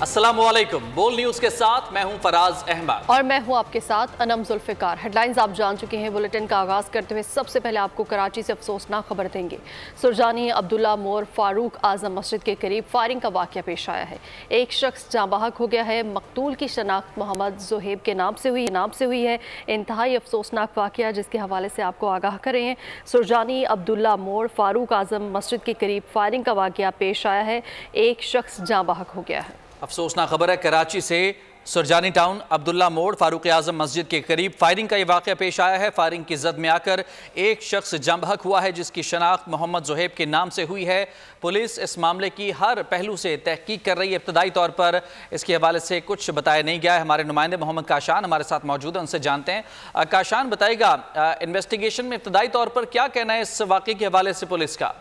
अस्सलामुअलैकुम। बोल न्यूज़ के साथ मैं हूं फराज अहमद और मैं हूं आपके साथ अनम जुल्फ़िकार। हेडलाइंस आप जान चुके हैं। बुलेटिन का आगाज करते हुए सबसे पहले आपको कराची से अफसोसनाक खबर देंगे। सुरजानी अब्दुल्ला मोर फारूक आजम मस्जिद के करीब फायरिंग का वाक़या पेश आया है। एक शख्स जाँ बहक हो गया है। मकतूल की शनाख्त मोहम्मद ज़ुहैब के नाम से हुई है। इंतहाई अफसोसनाक वाक़या जिसके हवाले से आपको आगाह कर रहे हैं। सुरजानी अब्दुल्ला मोर फारूक आजम मस्जिद के करीब फायरिंग का वाक़या पेश आया है। एक शख्स जाँ बहक हो गया है। अफसोसनाक खबर है कराची से। सुरजानी टाउन अब्दुल्ला मोड़ फारूक आजम मस्जिद के करीब फायरिंग का ये वाक़या पेश आया है। फायरिंग की जद में आकर एक शख्स जाँ बहक हुआ है जिसकी शनाख्त मोहम्मद ज़ुहैब के नाम से हुई है। पुलिस इस मामले की हर पहलू से तहकीक कर रही है। इब्तदाई तौर पर इसके हवाले से कुछ बताया नहीं गया है। हमारे नुमाइंदे मोहम्मद काशान हमारे साथ मौजूद हैं, उनसे जानते हैं। काशान, बताइएगा इन्वेस्टिगेशन में इब्तदाई तौर पर क्या कहना है इस वाक़े के हवाले से पुलिस का?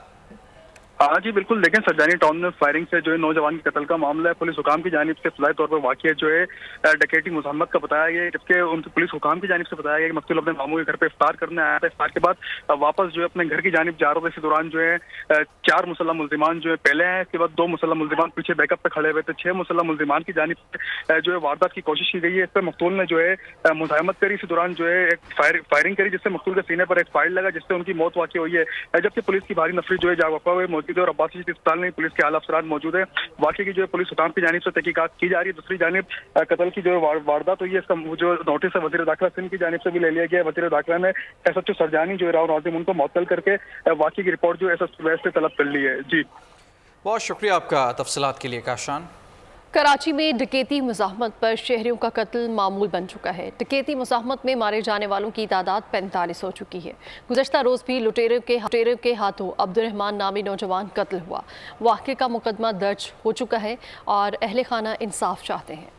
हाँ जी बिल्कुल, देखें सुरजानी टाउन में फायरिंग से जो है नौजवान के कत्ल का मामला है। पुलिस हुकाम की जानिब से इब्तदाई तौर पर वाक़या जो है डकैती मुजम्मत का बताया गया, जबकि उनकी पुलिस हुकाम की जानिब से बताया गया कि मकतूल अपने मामू के घर पे इफ्तार करने आया था। इफ्तार के बाद वापस जो है अपने घर की जानिब जा रहा था। इसी दौरान जो है 4 मुसल्लह मुल्जिमान जो है पहले हैं, इसके बाद 2 मुसल्लह मुल्जिमान पीछे बैकअप पे खड़े हुए थे। 6 मुसल्लह मुल्जिमान की जानिब से जो है वारदात की कोशिश की गई है। इस पर मकतूल ने जो है मुजाहमत करी। इसी दौरान जो है एक फायरिंग करी जिससे मकतूल के सीने पर एक फायर लगा जिससे उनकी मौत वाक़ई हुई है। जबकि पुलिस की भारी नफरी जो है जावका हुए मौजूद है और अब्बासी में पुलिस के आला अफसरान मौजूद है। वाकई की जो है पुलिस हुकाम की जानिब से तहकीकात की जा रही है। दूसरी जानिब कत्ल की जो वारदात हुई है इसका जो नोटिस है वज़ीर दाखिला सिंध की जानिब से भी ले लिया गया है। वज़ीर दाखिला ने SHO सुरजानी जो है राव नाज़िम उनको मुअत्तल करके वाकई की रिपोर्ट जो SSP वैस से तलब कर ली है। जी बहुत शुक्रिया आपका तफसीलात के लिए काशान। कराची में डकैती मुज़ाहमत पर शहरियों का कत्ल मामूल बन चुका है। डकैती मुज़ाहमत में मारे जाने वालों की तादाद 45 हो चुकी है। गुज़श्ता रोज़ भी लुटेरों के हाथों अब्दुर्रहमान नामी नौजवान कत्ल हुआ। वाक़े का मुकदमा दर्ज हो चुका है और अहले खाना इंसाफ चाहते हैं।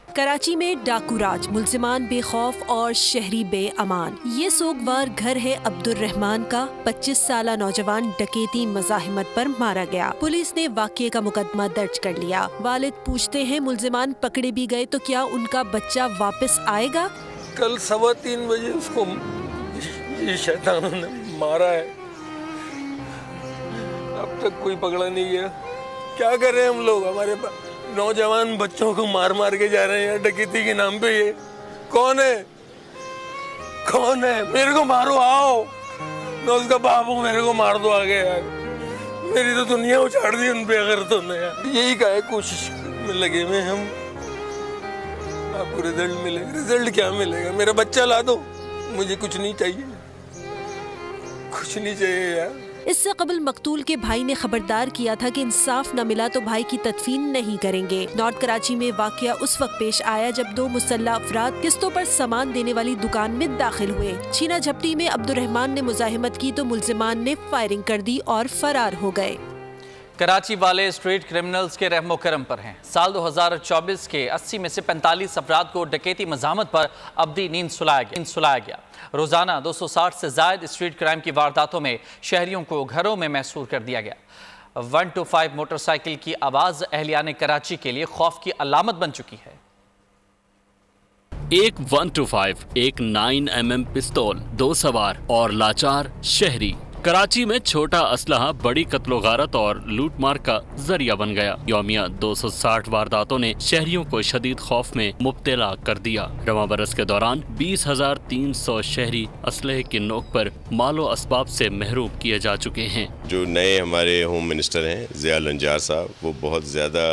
कराची में डाकूराज, मुल्जिमान बेखौफ और शहरी बेअमान। ये सोगवार घर है अब्दुर्रहमान का। 25 साला नौजवान डकैती मुज़ाहिमत पर मारा गया। पुलिस ने वाक़ये का मुकदमा दर्ज कर लिया। वालिद पूछते हैं मुल्जिमान पकड़े भी गए तो क्या उनका बच्चा वापस आएगा? कल 3:15 बजे उसको ये शैतानों ने मारा है। अब तक कोई पकड़ा नहीं गया। क्या कर रहे हैं हम लोग? हमारे नौजवान बच्चों को मार मार के जा रहे हैं डकैती के नाम पे। ये कौन है? कौन है? मेरे को मारो, आओ, मैं उसका बाप हूँ, मेरे को मार दो आगे यार। मेरी तो दुनिया उछाड़ दी उन पे अगर तुमने यार। यही का है, कोशिश में लगे हुए हम। आपको रिजल्ट मिलेगा। रिजल्ट क्या मिलेगा? मेरा बच्चा ला दो, मुझे कुछ नहीं चाहिए, कुछ नहीं चाहिए यार। इससे कबल मकतूल के भाई ने खबरदार किया था कि इंसाफ न मिला तो भाई की तदफीन नहीं करेंगे। नॉर्थ कराची में वाकया उस वक्त पेश आया जब 2 मुसल्लह अफराद किस्तों पर सामान देने वाली दुकान में दाखिल हुए। छीना झपटी में अब्दुर्रहमान ने मुजाहिमत की तो मुल्जिमान ने फायरिंग कर दी और फरार हो गए। कराची वाले स्ट्रीट क्रिमिनल्स के रहमो करम पर हैं। साल 2024 के 80 में से 45 अफराद को डकैती मज़ाहमत पर अब्दी नींद सुलाया गया। रोज़ाना 260 से ज़ायद स्ट्रीट क्राइम की वारदातों में शहरियों को घरों में महसूर कर दिया गया। 125 मोटरसाइकिल की आवाज़ अहलियाने कराची के लिए खौफ की अलामत बन चुकी है। एक 125, एक 9mm पिस्तौल, 2 सवार और लाचार शहरी। कराची में छोटा असलहा बड़ी कत्लो गारत और लूटमार का जरिया बन गया। यौमिया 260 वारदातों ने शहरियों को शदीद खौफ में मुब्तला कर दिया। रवां बरस के दौरान 20,300 शहरी असलहे की नोक पर मालो असबाब से महरूम किए जा चुके हैं। जो नए हमारे होम मिनिस्टर हैं ज़िया लंजार साहब, वो बहुत ज़्यादा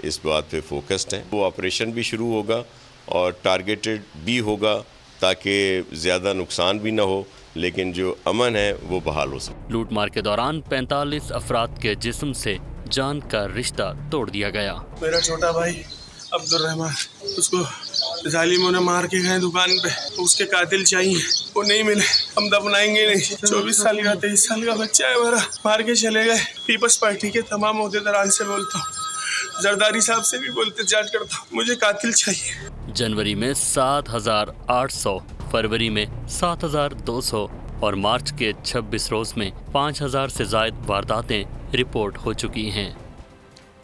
इस बात पे फोकस्ड हैं। वो ऑपरेशन भी शुरू होगा और टारगेटेड भी होगा ताकि ज़्यादा नुकसान भी ना हो लेकिन जो अमन है वो बहाल हो सके। लूटमार के दौरान 45 अफराद के जिस्म से जान का रिश्ता तोड़ दिया गया। मेरा छोटा भाई अब्दुर्रहमान, उसको जालिमों ने मार के गए दुकान पे। उसके कातिल चाहिए, वो नहीं मिले, हम दफनाएंगे नहीं। 24 साल का 23 साल का बच्चा है मेरा, मार के चले गए। पीपल्स पार्टी के तमाम ओहदेदारान से बोलता हूँ, जरदारी साहब से भी बोलते जांच करता हूँ, मुझे कातिल चाहिए। जनवरी में 7,800, फरवरी में 7,200 और मार्च के 26 रोज में 5,000 से ज़ायद वारदातें रिपोर्ट हो चुकी हैं।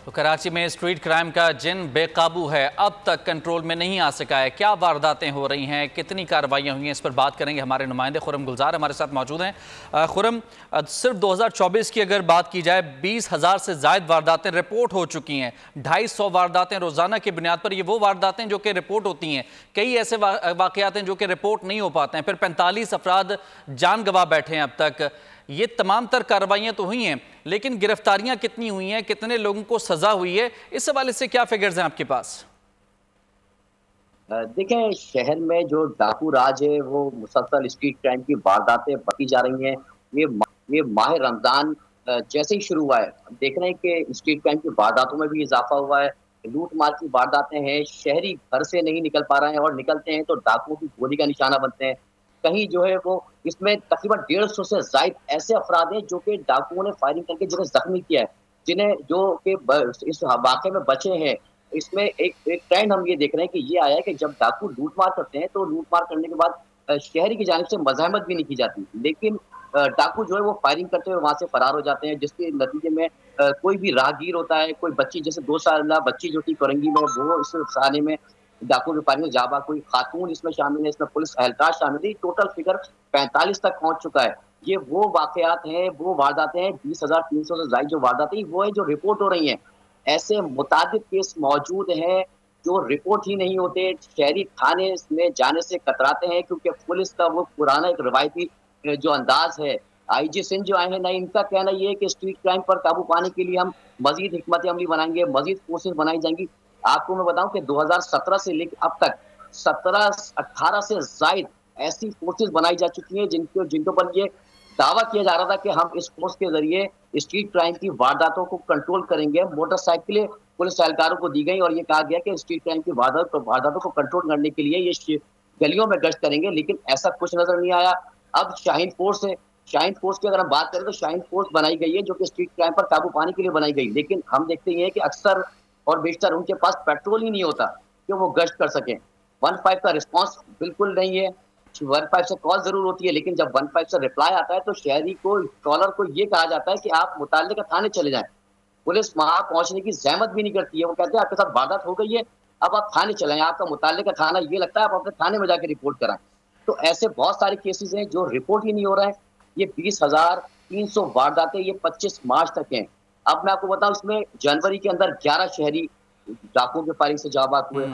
तो कराची में स्ट्रीट क्राइम का जिन बेकाबू है अब तक कंट्रोल में नहीं आ सका है। क्या वारदातें हो रही हैं, कितनी कार्रवाइयाँ हुई हैं, इस पर बात करेंगे। हमारे नुमाइंदे खुरम गुलजार हमारे साथ मौजूद हैं। खुरम, सिर्फ 2024 की अगर बात की जाए 20,000 से ज़ायद वारदातें रिपोर्ट हो चुकी हैं। 250 वारदातें रोज़ाना की बुनियाद पर, ये वो वारदातें जो कि रिपोर्ट होती हैं। कई ऐसे वाक़यात हैं जो कि रिपोर्ट नहीं हो पाते हैं। फिर 45 अफराद जान गंवा बैठे हैं अब तक। ये तमाम तर कार्रवाइयाँ तो हुई हैं, लेकिन गिरफ्तारियां कितनी हुई हैं, कितने लोगों को सजा हुई है, इस हवाले से क्या फिगर्स हैं आपके पास? देखें, शहर में जो डाकू राज है वो मुसलसल स्ट्रीट क्राइम की वारदातें बढ़ती जा रही हैं। ये माह रमजान जैसे ही शुरू हुआ है, देख रहे हैं कि स्ट्रीट क्राइम की वारदातों में भी इजाफा हुआ है। लूट मार की वारदातें हैं। शहरी घर से नहीं निकल पा रहे हैं और निकलते हैं तो डाकुओं की गोली का निशाना बनते हैं। कहीं जो है वो इसमें तकरीबन 150 से ज़ायद ऐसे अफराद हैं जो कि डाकुओं ने फायरिंग करके जिन्हें जख्मी किया है, जिन्हें जो कि इस वाक़े में बचे हैं। इसमें एक ट्रेंड हम ये देख रहे हैं कि ये आया है कि जब डाकू लूटमार करते हैं तो लूटमार करने के बाद शहरी की जानिब से मज़ाहमत भी नहीं की जाती, लेकिन डाकू जो है वो फायरिंग करते हुए वहाँ से फरार हो जाते हैं, जिसके नतीजे में कोई भी राहगीर होता है, कोई बच्ची, जैसे 2 साल बच्ची जो थी कोरंगी में, वो इस थाने में डाकू की फायरिंग में जाबा, कोई खातून इसमें शामिल है, इसमें पुलिस एहलकार शामिल है। टोटल फिगर 45 तक पहुंच चुका है। ये वो वाकयात हैं, वो वारदातें हैं, 20,300 से ज़ायद जो वारदातें वो है जो रिपोर्ट हो रही हैं। ऐसे मुतादिद केस मौजूद हैं जो रिपोर्ट ही नहीं होते। शहरी थाने में जाने से कतराते हैं क्योंकि पुलिस का वो पुराना एक रवायती जो अंदाज है। IG सिंध जो आए हैं ना, इनका कहना ये है कि स्ट्रीट क्राइम पर काबू पाने के लिए हम मजीद हिकमत अमली बनाएंगे, मजीद फोर्सेज बनाई जाएंगी। आपको मैं बताऊं कि 2017 से लेकर अब तक 17-18 से ज़ायद ऐसी फोर्सेज बनाई जा चुकी हैं जिनके ऊपर ये दावा किया जा रहा था कि हम इस फोर्स के जरिए स्ट्रीट क्राइम की वारदातों को कंट्रोल करेंगे। मोटरसाइकिलें पुलिस एहलकारों को दी गई और ये कहा गया कि स्ट्रीट क्राइम की वारदातों को कंट्रोल करने के लिए ये गलियों में गश्त करेंगे, लेकिन ऐसा कुछ नजर नहीं आया। अब शाहीन फोर्स है। शाहीन फोर्स की अगर हम बात करें तो शाहीन फोर्स बनाई गई है जो कि स्ट्रीट क्राइम पर काबू पाने के लिए बनाई गई, लेकिन हम देखते हैं कि अक्सर और बेशतर उनके पास पेट्रोल ही नहीं होता कि वो गश्त कर सकें। 15 का रिस्पांस बिल्कुल नहीं है। 15 से कॉल जरूर होती है, लेकिन जब 15 से रिप्लाई आता है तो शहरी को, कॉलर को ये कहा जाता है कि आप मुताल्लिका थाने चले जाएं। पुलिस वहां पहुंचने की जहमत भी नहीं करती है। वो कहते हैं आपके साथ वारदात हो गई है, अब आप थाने चले, आपका मुताल्लिका थाना ये लगता है, आप अपने थाने में जाकर रिपोर्ट कराएं। तो ऐसे बहुत सारे केसेस हैं जो रिपोर्ट ही नहीं हो रहे हैं। ये 20,300 वारदातें ये 25 मार्च तक हैं। अब मैं आपको बताऊं, इसमें जनवरी के अंदर 11 शहरी डाकुओं के फायरिंग से जाबाक हुए।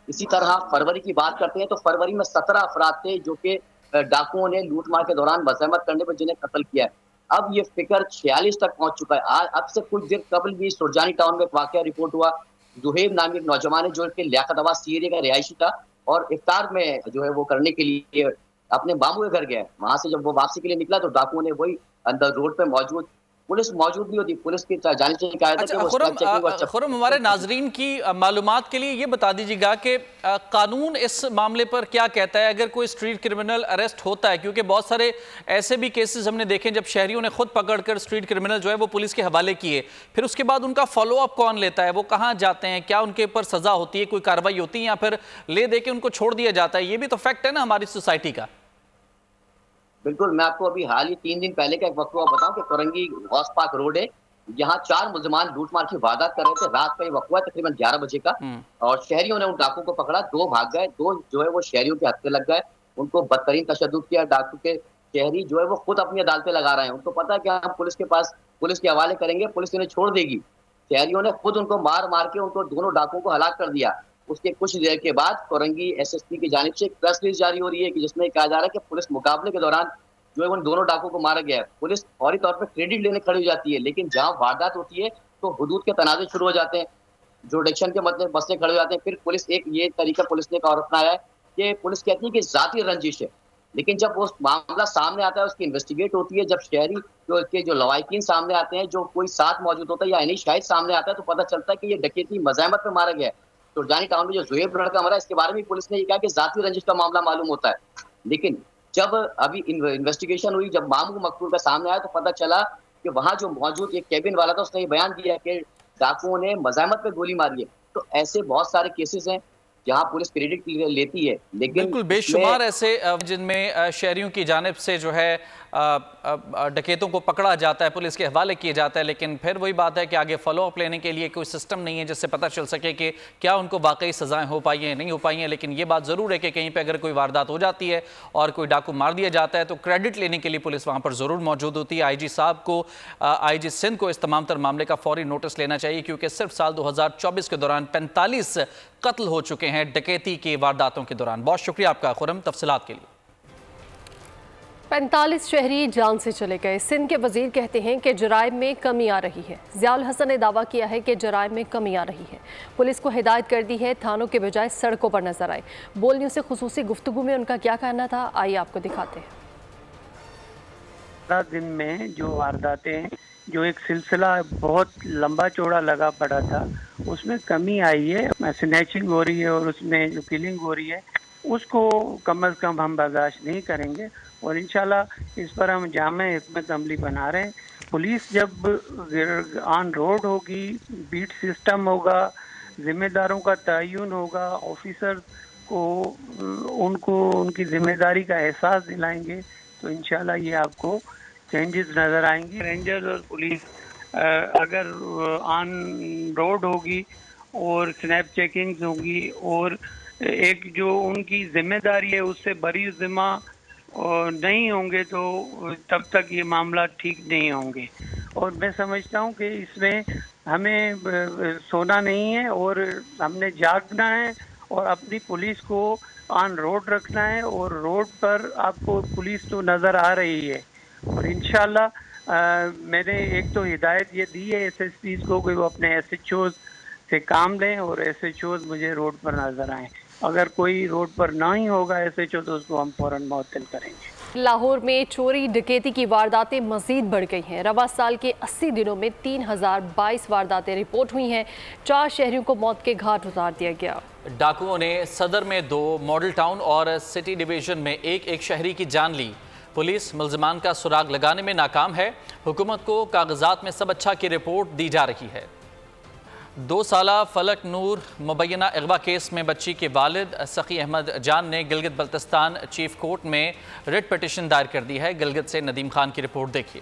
इसी तरह फरवरी की बात करते हैं तो फरवरी में 17 अफराद थे जो कि डाकुओं ने लूटमार के दौरान मज़ाहमत करने पर जिन्हें कत्ल किया है। अब ये फिगर 46 तक पहुंच चुका है। आज अब से कुछ देर कबल भी सुरजानी टाउन में एक वाकया रिपोर्ट हुआ। जुहेब नामी एक नौजवान है जो कि लियाकताबाद सीएरिया का रिहायशी था और इफ्तार में जो है वो करने के लिए अपने मामू के घर गया। वहां से जब वो वापसी के लिए निकला तो डाकुओं ने वही अंदर रोड पे मौजूद, पुलिस मौजूद नहीं होती, पुलिस की जाने से कहा था कि खुरम, हमारे नाजरीन की मालूमात के लिए ये बता दीजिएगा कि कानून इस मामले पर क्या कहता है अगर कोई स्ट्रीट क्रिमिनल अरेस्ट होता है, क्योंकि बहुत सारे ऐसे भी केसेस हमने देखे जब शहरियों ने खुद पकड़कर स्ट्रीट क्रिमिनल जो है वो पुलिस के हवाले किए, फिर उसके बाद उनका फॉलोअप कौन लेता है, वो कहाँ जाते हैं, क्या उनके ऊपर सजा होती है, कोई कार्रवाई होती है या फिर ले दे के उनको छोड़ दिया जाता है? ये भी तो फैक्ट है ना हमारी सोसाइटी का। बिल्कुल, मैं आपको अभी हाल ही 3 दिन पहले का एक वक़्त बताऊं कि कोरंगी गौस पार्क रोड है, यहाँ 4 मुलजमान लूटमार की वारदात कर रहे थे। रात का ये वक़्त तकरीबन 11 बजे का, और शहरियों ने उन डाकुओं को पकड़ा। 2 भाग गए, 2 जो है वो शहरियों के हाथ पे लग गए, उनको बदतरीन तशद्दुद किया। डाकू के शहरी जो है वो खुद अपनी अदालतें लगा रहे हैं, उनको पता है कि हम पुलिस के हवाले करेंगे, पुलिस इन्हें छोड़ देगी। शहरियों ने खुद उनको मार के उनको दोनों डाकुओं को हलाक कर दिया। उसके कुछ देर के बाद कोरंगी SSP की जानिब से एक प्रेस रिलीज जारी हो रही है कि जिसमें कहा जा रहा है कि पुलिस मुकाबले के दौरान जो है उन दोनों डाकुओं को मारा गया है। पुलिस फौरी तौर पर क्रेडिट लेने खड़ी हो जाती है, लेकिन जहां वारदात होती है तो हुदूद के तनाज़े शुरू हो जाते हैं, जुरिडिक्शन के मतलब मसले खड़े हो जाते हैं। फिर पुलिस ये तरीका पुलिस ने और अपनाया है कि पुलिस कहती है कि जाती रंजिश है, लेकिन जब वो मामला सामने आता है, उसकी इन्वेस्टिगेट होती है, जब शहरी जो लवाकिन सामने आते हैं, जो कोई साथ मौजूद होता है या यानी शायद सामने आता है, तो पता चलता है कि ये डकैती मज़ाहमत में मारा गया है। सुरजानी टाउन में जो जुहेब लड़का मरा, इसके बारे में पुलिस ने ये कहा कि जाती रंजिश का मामला मालूम होता है। लेकिन जब अभी इन्वेस्टिगेशन हुई, जब मामू मकतूल का सामने आया तो पता चला कि वहां जो मौजूद एक केबिन वाला था उसने ये बयान दिया कि डाकुओं ने मज़ाहमत पे गोली मारी है। तो ऐसे बहुत सारे केसेस हैं जहां पुलिस क्रेडिट लेती है, लेकिन बिल्कुल बेशुमार ऐसे जिनमें शहरियों की जानिब से जो है डकैतों को पकड़ा जाता है, पुलिस के हवाले किए जाता है, लेकिन फिर वही बात है कि आगे फॉलो अप लेने के लिए कोई सिस्टम नहीं है जिससे पता चल सके कि क्या उनको वाकई सजाएं हो पाई हैं नहीं हो पाई हैं। लेकिन ये बात ज़रूर है कि कहीं पर अगर कोई वारदात हो जाती है और कोई डाकू मार दिया जाता है तो क्रेडिट लेने के लिए पुलिस वहाँ पर ज़रूर मौजूद होती है। IG साहब को, IG सिंध को इस तमाम तर मामले का फौरी नोटिस लेना चाहिए, क्योंकि सिर्फ साल 2024 के दौरान 45 कत्ल हो चुके हैं डकैती के वारदातों के दौरान। बहुत शुक्रिया आपका खुरम तफसीलात के लिए। 45 शहरी जान से चले गए। सिंध के वजीर कहते हैं कि जराइम में कमी आ रही है। ज़ियाउल हसन ने दावा किया है कि जराइम में कमी आ रही है। पुलिस को हिदायत कर दी है थानों के बजाय सड़कों पर नजर आए। बोल न्यूज़ से खुसूसी गुफ्तगू में उनका क्या कहना था, आइए आपको दिखाते हैं। दिन में जो वारदातें, जो एक सिलसिला बहुत लंबा चौड़ा लगा पड़ा था, उसमें कमी आई है। स्नैचिंग हो रही है और उसमें जो किलिंग हो रही है उसको कम अज़ कम हम बर्दाश्त नहीं करेंगे और इंशाल्लाह इस पर हम जामे हिकमत अमली बना रहे हैं। पुलिस जब ऑन रोड होगी, बीट सिस्टम होगा, जिम्मेदारों का तयन होगा, ऑफिसर को उनको उनकी जिम्मेदारी का एहसास दिलाएंगे तो इंशाल्लाह ये आपको चेंजेस नज़र आएंगी। रेंजर्स और पुलिस अगर ऑन रोड होगी और स्नैप चेकिंग्स होगी और एक जो उनकी जिम्मेदारी है उससे बरी जिम्मा नहीं होंगे तो तब तक ये मामला ठीक नहीं होंगे। और मैं समझता हूँ कि इसमें हमें सोना नहीं है और हमने जागना है और अपनी पुलिस को ऑन रोड रखना है और रोड पर आपको पुलिस तो नज़र आ रही है और इंशाल्लाह मैंने एक तो हिदायत ये दी है SSPs को कि वो अपने SHOs से काम लें और SHOs मुझे रोड पर नज़र आएँ। अगर कोई रोड पर ना ही होगा SHO तो उसको हम फौरन मुअत्तल करेंगे। लाहौर में चोरी डकैती की वारदातें मजीद बढ़ गई हैं। रवा साल के 80 दिनों में 3022 वारदातें रिपोर्ट हुई हैं। 4 शहरियों को मौत के घाट उतार दिया गया। डाकुओं ने सदर में 2, मॉडल टाउन और सिटी डिवीजन में एक शहरी की जान ली। पुलिस मुल्जिमान का सुराग लगाने में नाकाम है। हुकूमत को कागजात में सब अच्छा की रिपोर्ट दी जा रही है। 2 साला फलक नूर मुबैना अगवा केस में बच्ची के वालिद सखी अहमद जान ने गिलगित बल्तिस्तान चीफ कोर्ट में रिट पिटिशन दायर कर दी है। गिलगित से नदीम खान की रिपोर्ट देखिए।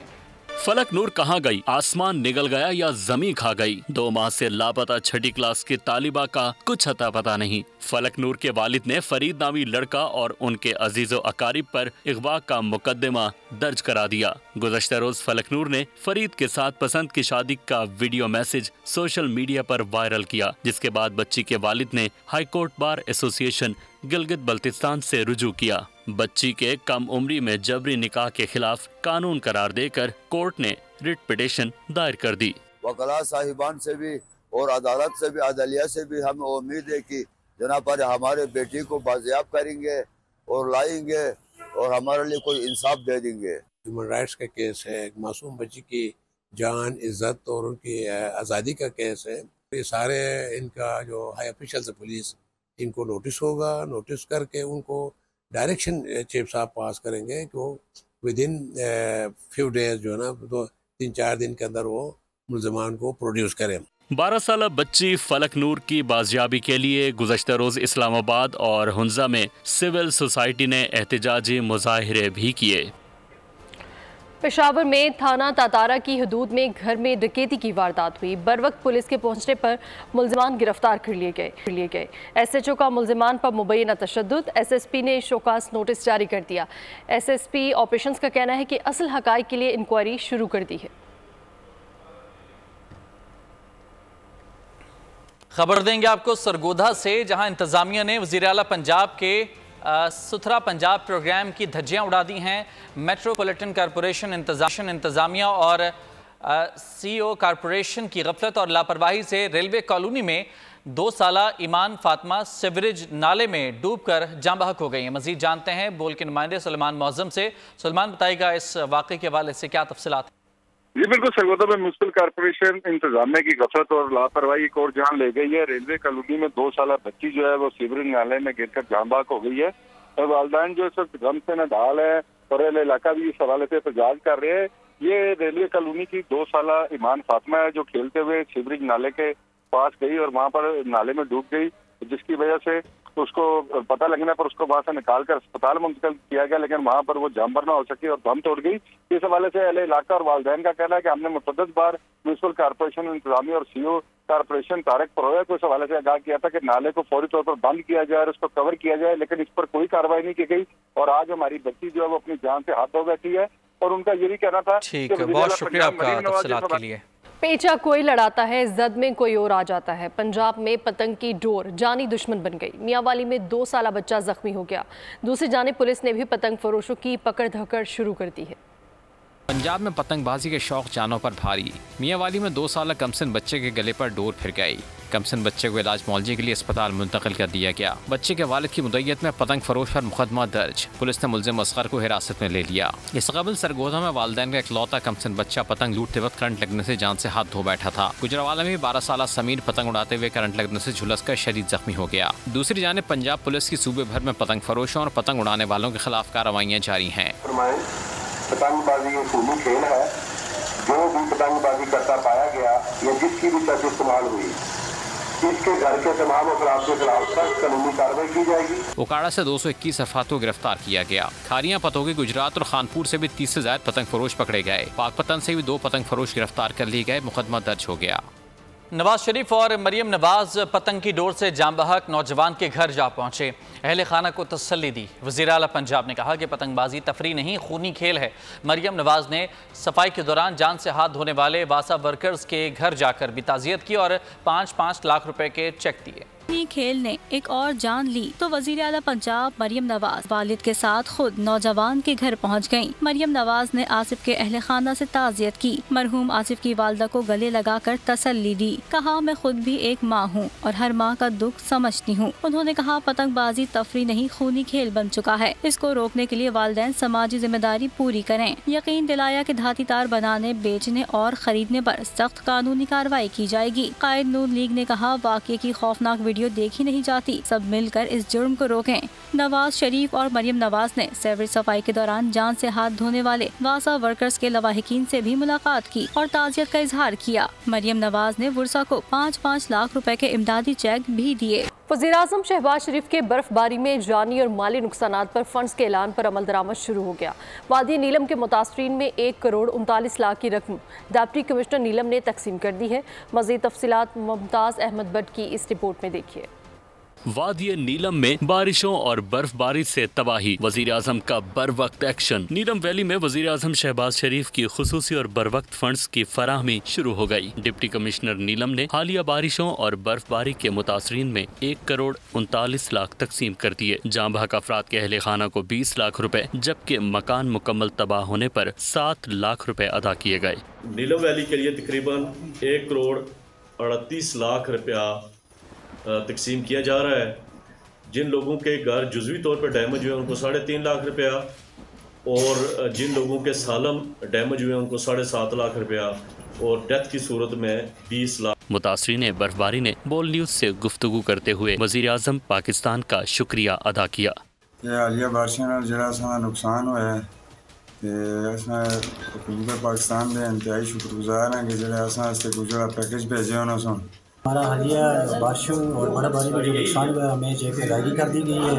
फलक नूर कहाँ गई? आसमान निगल गया या जमी खा गई? 2 माह से लापता 6ठी क्लास की तालिबा का कुछ अता पता नहीं। फलक नूर के वालिद ने फरीद नामी लड़का और उनके अजीजो अकारिब पर अगवा का मुकदमा दर्ज करा दिया। गुज़श्ता रोज फलक नूर ने फरीद के साथ पसंद की शादी का वीडियो मैसेज सोशल मीडिया पर वायरल किया, जिसके बाद बच्ची के वालिद ने high court bar association Gilgit Baltistan से रुजू किया। बच्ची के कम उम्री में जबरी निकाह के खिलाफ कानून करार देकर कोर्ट ने रिट पिटिशन दायर कर दी। वकला साहिबान से भी और अदालत से भी, अदलिया से भी हमें उम्मीद है कि जनाब पर हमारे बेटी को बाजियाब करेंगे और लाएंगे और हमारे लिए कोई इंसाफ दे देंगे। ह्यूमन राइट्स का केस है, एक मासूम बच्ची की जान, इज्जत और उनकी आज़ादी का केस है। ये सारे इनका जो हाई ऑफिशियल पुलिस इनको नोटिस होगा, नोटिस करके उनको डायरेक्शन चीफ साहब पास करेंगे कि वो विद इन फ्यू डेज जो है ना 2-3-4 दिन के अंदर वो मुल्ज़िमान को प्रोड्यूस करें। 12 साल बच्ची फलक नूर की बाजियाबी के लिए गुज़श्ता रोज इस्लामाबाद और हुंजा में सिविल सोसाइटी ने एहतजाजी मुजाहिरे भी किए। पेशावर में थाना तातारा की हदूद में घर में डकैती की वारदात हुई। बर वक्त पुलिस के पहुंचने पर मुल्जिमान गिरफ्तार कर लिए गए। SHO का मुल्जिमान पर मुबैना तशद्दुद। SSP ने शोकास नोटिस जारी कर दिया। SSP ऑपरेशंस का कहना है कि असल हकाइक के लिए इंक्वायरी शुरू कर दी है। खबर देंगे आपको सरगोधा से, जहां इंतजामिया ने वज़ीर आला पंजाब के सुथरा पंजाब प्रोग्राम की धज्जियां उड़ा दी हैं। मेट्रोपॉलिटन कॉरपोरेशन इंतजामिया और CO कॉरपोरेशन की गफलत और लापरवाही से रेलवे कॉलोनी में 2 साला ईमान फातिमा सीवरेज नाले में डूबकर जाँ बहक हो गई हैं। मजीद जानते हैं बोल के नुमाइंदे सुलेमान मौज़म से। सुलेमान, बताइएगा इस वाक़े के हवाले से क्या तफसीलात? जी बिल्कुल, सरगोधा में म्युनिसिपल कॉर्पोरेशन इंतजामिया की गफलत और लापरवाही एक और जान ले गई है। रेलवे कॉलोनी में 2 साला बच्ची जो है वो सीवरेज नाले में गिरकर जाँ बहक हो गई है और वालिदैन जो इस वक्त गम से नडाल है और इलाका भी इस हवाले से एहतजाज कर रहे हैं। ये रेलवे कॉलोनी की 2 साला ईमान फातिमा है जो खेलते हुए सीवरेज नाले के पास गई और वहाँ पर नाले में डूब गई, जिसकी वजह से तो उसको पता लगने पर उसको वहां से निकाल कर अस्पताल मुंतकिल किया गया, लेकिन वहां पर वो जामबर ना हो सकी और दम तोड़ गई। इस हवाले से अहले इलाका और वालिदैन का कहना है कि हमने मुतअद्दिद बार म्यूनिसिपल कॉर्पोरेशन इंतजामी और CO कॉर्पोरेशन तारिक परोया को इस हवाले से आगाह किया था कि नाले को फौरी तौर पर बंद किया जाए और उसको कवर किया जाए, लेकिन इस पर कोई कार्रवाई नहीं की गई। और आज हमारी बच्ची जो है वो अपनी जान से हाथ धो बैठी है और उनका ये भी कहना था। ठीक है, बहुत शुक्रिया आपका तफसीलात के लिए। पेचा कोई लड़ाता है, जद में कोई और आ जाता है। पंजाब में पतंग की डोर जानी दुश्मन बन गई। मियांवाली में 2 साला बच्चा जख्मी हो गया। दूसरी जानिब पुलिस ने भी पतंग फरोशों की पकड़ धकड़ शुरू कर दी है। पंजाब में पतंगबाजी के शौक जानों पर भारी। मियांवाली में 2 साला कमसिन बच्चे के गले पर डोर फिर गई। कमसिन बच्चे को इलाज मुआवजे के लिए अस्पताल मुंतकिल कर दिया गया। बच्चे के वालिद की मुद्दत में पतंग फरोश पर मुकदमा दर्ज। पुलिस ने मुलजिम असगर को हिरासत में ले लिया। इस कबल सरगोधा में वालिदैन का इकलौता कमसिन बच्चा पतंग लूटते वक्त करंट लगने से जान से हाथ धो बैठा था। गुजरावाला में 12 साला समीर पतंग उड़ाते हुए करंट लगने से झुलसकर शदीद जख्मी हो गया। दूसरी जानिब पंजाब पुलिस की सूबे भर में पतंग फरोशों और पतंग उड़ाने वालों के खिलाफ कार्रवाइयाँ जारी हैं। पतंगबाजी एक खूनी खेल है। जो भी पतंगबाजी करता पाया गया या जिसकी भी तरफ इस्तेमाल हुई, इसके घर के तमाम अफराद के खिलाफ सख्त कानूनी कार्रवाई की जाएगी। उकाड़ा से 221 अफराद को गिरफ्तार किया गया। खारियां पतोगी गुजरात और खानपुर से भी 30 से ज्यादा पतंग फरोश पकड़े गए। पाकपतन से भी 2 पतंग फरोश गिरफ्तार कर लिए गए। मुकदमा दर्ज हो गया। नवाज शरीफ और मरियम नवाज पतंग की डोर से जांबहक नौजवान के घर जा पहुंचे। अहले खाना को तसल्ली दी। वज़ीर आला पंजाब ने कहा कि पतंगबाजी तफरी नहीं, खूनी खेल है। मरियम नवाज ने सफाई के दौरान जान से हाथ धोने वाले वासा वर्कर्स के घर जाकर भी ताज़ियत की और 5-5 लाख रुपए के चेक दिए। खेल ने एक और जान ली तो वज़ीर आला पंजाब मरियम नवाज वालिद के साथ खुद नौजवान के घर पहुंच गयीं। मरियम नवाज ने आसिफ के अहले खाना से ताज़ियत की। मरहूम आसिफ की वालदा को गले लगाकर तसल्ली दी। कहा, मैं खुद भी एक माँ हूँ और हर माँ का दुख समझती हूँ। उन्होंने कहा, पतंगबाजी तफरी नहीं, खूनी खेल बन चुका है। इसको रोकने के लिए वालिदैन समाजी जिम्मेदारी पूरी करें। यकीन दिलाया कि धाती तार बनाने, बेचने और खरीदने पर सख्त कानूनी कार्रवाई की जाएगी। कायद नून लीग ने कहा, वाक़े की खौफनाक वीडियो देखी नहीं जाती, सब मिलकर इस जुर्म को रोकें। नवाज शरीफ और मरियम नवाज ने सेवरेज सफाई के दौरान जान से हाथ धोने वाले वासा वर्कर्स के लवाहिकीन से भी मुलाकात की और ताज़ियत का इजहार किया। मरियम नवाज ने वर्सा को 5-5 लाख रुपए के इमदादी चेक भी दिए। वज़ीर-ए-आज़म शहबाज शरीफ के बर्फबारी में जानी और माली नुकसानात पर फंड्स के ऐलान पर अमल दरामद शुरू हो गया। वादी नीलम के मुतासरीन में 1 करोड़ 39 लाख की रकम डिप्टी कमिश्नर नीलम ने तकसीम कर दी है। मज़ीद तफसीलात मुमताज़ अहमद भट्ट की इस रिपोर्ट में देखिए। वादी नीलम में बारिशों और बर्फबारी से तबाही, वजीर आजम का बर वक्त एक्शन। नीलम वैली में वजीर आजम शहबाज शरीफ की खुसूसी और बर वक्त फंड्स की फराहमी शुरू हो गई। डिप्टी कमिश्नर नीलम ने हालिया बारिशों और बर्फबारी के मुतासरीन में 1 करोड़ 39 लाख तकसीम कर दिए। जांबहक अफराद के अहले खाना को 20 लाख रुपए, जबकि मकान मुकम्मल तबाह होने पर 7 लाख रुपए अदा किए गए। नीलम वैली के लिए तकरीबन 1 करोड़ 38 लाख रुपया तकसीम किया जा रहा है। जिन लोगों के घर जुज़वी तौर पर डैमेज हुए उनको 3.5 लाख रुपया और जिन लोगों के सालम डैमेज हुए उनको 7.5 लाख रुपया और डेथ की सूरत में 20 लाख। मुतासरीन बर्फबारी ने बोल न्यूज़ से गुफ्तगू करते हुए वज़ीर आज़म पाकिस्तान का शुक्रिया अदा किया। हालिया बारिशों जरा नुकसान हुआ है हुकूमत पाकिस्तान के इंतहाई शुक्रगुजार हैं कि जो गुजरा पैकेज भेजे उन्होंने। हमारा हालिया बारिशों और बर्फबारी में जो नुकसान हुआ है हमें चेक अदायगी कर दी गई है।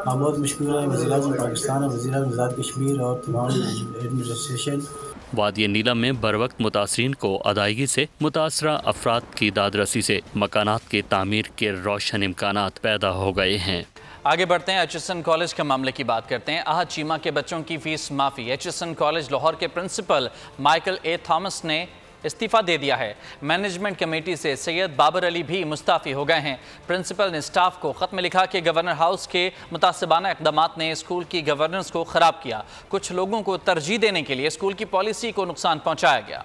हम बहुत मशकूर हैं वज़ीर-ए-आज़म पाकिस्तान, वज़ीर-ए-आज़म आज़ाद कश्मीर और तमाम एडमिनिस्ट्रेशन। वादी नीलम में बर वक्त मुतासरीन को अदायगी से मुतासरा अफराद की दादरसी से मकानात की तामीर के रोशन इम्कानात पैदा हो गए हैं। आगे बढ़ते हैं, एचएसएन कॉलेज के मामले की बात करते हैं। आहत चीमा के बच्चों की फीस माफ़ी। एचएसएन कॉलेज लाहौर के प्रिंसिपल माइकल ए थॉमस ने इस्तीफ़ा दे दिया है। मैनेजमेंट कमेटी से सैयद बाबर अली भी मुस्ताफ़ी हो गए हैं। प्रिंसिपल ने स्टाफ को ख़त में लिखा कि गवर्नर हाउस के मुतासिबाना इक़दामात ने स्कूल की गवर्नेंस को ख़राब किया। कुछ लोगों को तरजीह देने के लिए स्कूल की पॉलिसी को नुकसान पहुँचाया गया।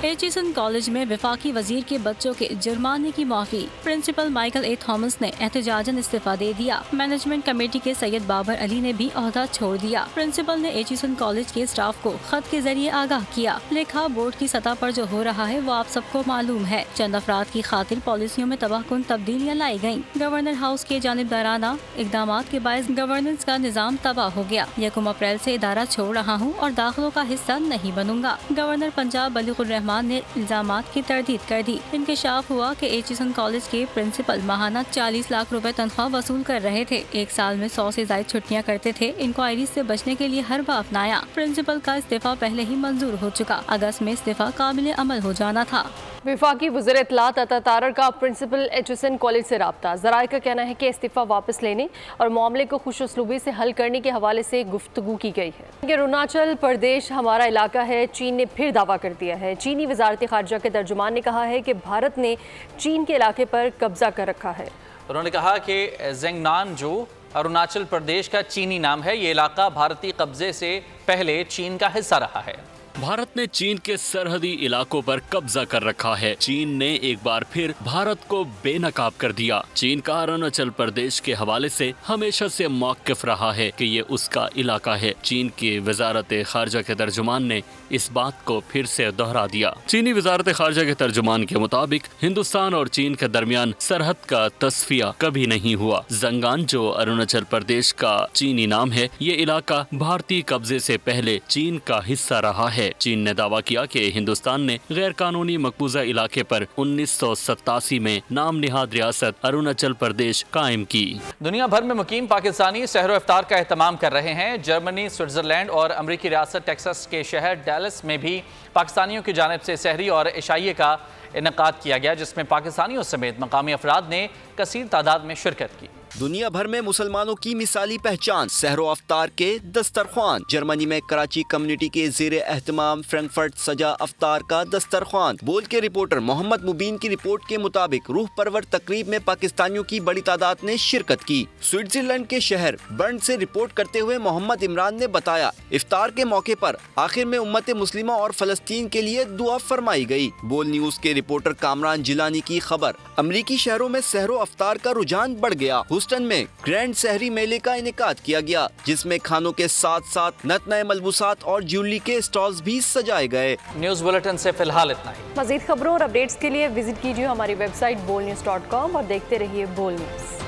एचएसएन कॉलेज में वफाकी वजीर के बच्चों के जुर्माने की माफी। प्रिंसिपल माइकल ए थॉमस ने एहतजाजन इस्तीफा दे दिया। मैनेजमेंट कमेटी के सैयद बाबर अली ने भी ओहदा छोड़ दिया। प्रिंसिपल ने एचएसएन कॉलेज के स्टाफ को खत के जरिए आगाह किया। लिखा, बोर्ड की सतह पर जो हो रहा है वो आप सबको मालूम है। चंद अफराद की खातिर पॉलिसियों में तबाहकुन तब्दीलियाँ लाई गयी। गवर्नर हाउस के जानिबदाराना इकदाम के बायस गवर्नेंस का निज़ाम तबाह हो गया। 1 अप्रैल से इदारा छोड़ रहा हूँ और दाखिलों का हिस्सा नहीं बनूंगा। गवर्नर पंजाब बलीगुर रहमान ने इल्जामात की तरदीद कर दी। इंकशाफ हुआ कि एचिसन कॉलेज के प्रिंसिपल माहाना 40 लाख रुपए तनख्वाह वसूल कर रहे थे। एक साल में 100 से ज्यादा छुट्टियां करते थे। इंक्वायरी से बचने के लिए हरबा अपनाया। प्रिंसिपल का इस्तीफा पहले ही मंजूर हो चुका। अगस्त में इस्तीफा काबिल अमल हो जाना था। वफाकी वज़ीर इत्तलात अता तारर का प्रिंसिपल एचिसन कॉलेज से राब्ता। ज़राए का कहना है कि इस्तीफा वापस लेने और मामले को खुश उसलूबी से हल करने के हवाले से गुफ्तगू की गई है। अरुणाचल प्रदेश हमारा इलाका है, चीन ने फिर दावा कर दिया है। चीनी वजारत खारजा के तर्जुमान ने कहा है कि भारत ने चीन के इलाके पर कब्जा कर रखा है। उन्होंने कहा कि ज़ेंगनान जो अरुणाचल प्रदेश का चीनी नाम है, ये इलाका भारतीय कब्जे से पहले चीन का हिस्सा रहा है। भारत ने चीन के सरहदी इलाकों पर कब्जा कर रखा है। चीन ने एक बार फिर भारत को बेनकाब कर दिया। चीन का अरुणाचल प्रदेश के हवाले से हमेशा से मौक़िफ़ रहा है कि ये उसका इलाका है। चीन की वजारत खारजा के तर्जुमान ने इस बात को फिर से दोहरा दिया। चीनी वजारत खारजा के तर्जुमान के मुताबिक हिंदुस्तान और चीन के दरमियान सरहद का तस्फिया कभी नहीं हुआ। ज़ेंगान जो अरुणाचल प्रदेश का चीनी नाम है, ये इलाका भारतीय कब्जे से पहले चीन का हिस्सा रहा है। चीन ने दावा किया कि हिंदुस्तान ने गैर कानूनी मकबूजा इलाके पर 1987 में नाम निहाद रियासत अरुणाचल प्रदेश कायम की। दुनिया भर में मुकीम पाकिस्तानी सहरो इफ्तार का एहतमाम कर रहे हैं। जर्मनी, स्विट्जरलैंड और अमरीकी रियासत टेक्सास के शहर डैलस में भी पाकिस्तानियों की जानिब से सहरी और इशाइये का इनेकाद किया गया, जिसमें पाकिस्तानियों समेत मकामी अफराद ने कसीर तादाद में शिरकत की। दुनिया भर में मुसलमानों की मिसाली पहचान सहरो अफ्तार के दस्तरख्वान। जर्मनी में कराची कम्युनिटी के ज़ेरे एहतमाम फ्रैंकफर्ट सजा अफ्तार का दस्तरख्वान। बोल के रिपोर्टर मोहम्मद मुबीन की रिपोर्ट के मुताबिक रूह परवर तकरीब में पाकिस्तानियों की बड़ी तादाद ने शिरकत की। स्विट्जरलैंड के शहर बर्न से रिपोर्ट करते हुए मोहम्मद इमरान ने बताया, इफ्तार के मौके पर आखिर में उम्मत मुस्लिमा और फलस्तीन के लिए दुआ फरमाई गई। बोल न्यूज के रिपोर्टर कामरान जिलानी की खबर। अमरीकी शहरों में सहरो अफ्तार का रुझान बढ़ गया। ह्यूस्टन में ग्रैंड सहरी मेले का इनेकाद किया गया, जिसमें खानों के साथ साथ नत नए मलबूसात और ज्वेलरी के स्टॉल्स भी सजाए गए। न्यूज बुलेटिन से फिलहाल इतना ही। मजीद खबरों और अपडेट्स के लिए विजिट कीजिए हमारी वेबसाइट bolnews.com और देखते रहिए बोल न्यूज।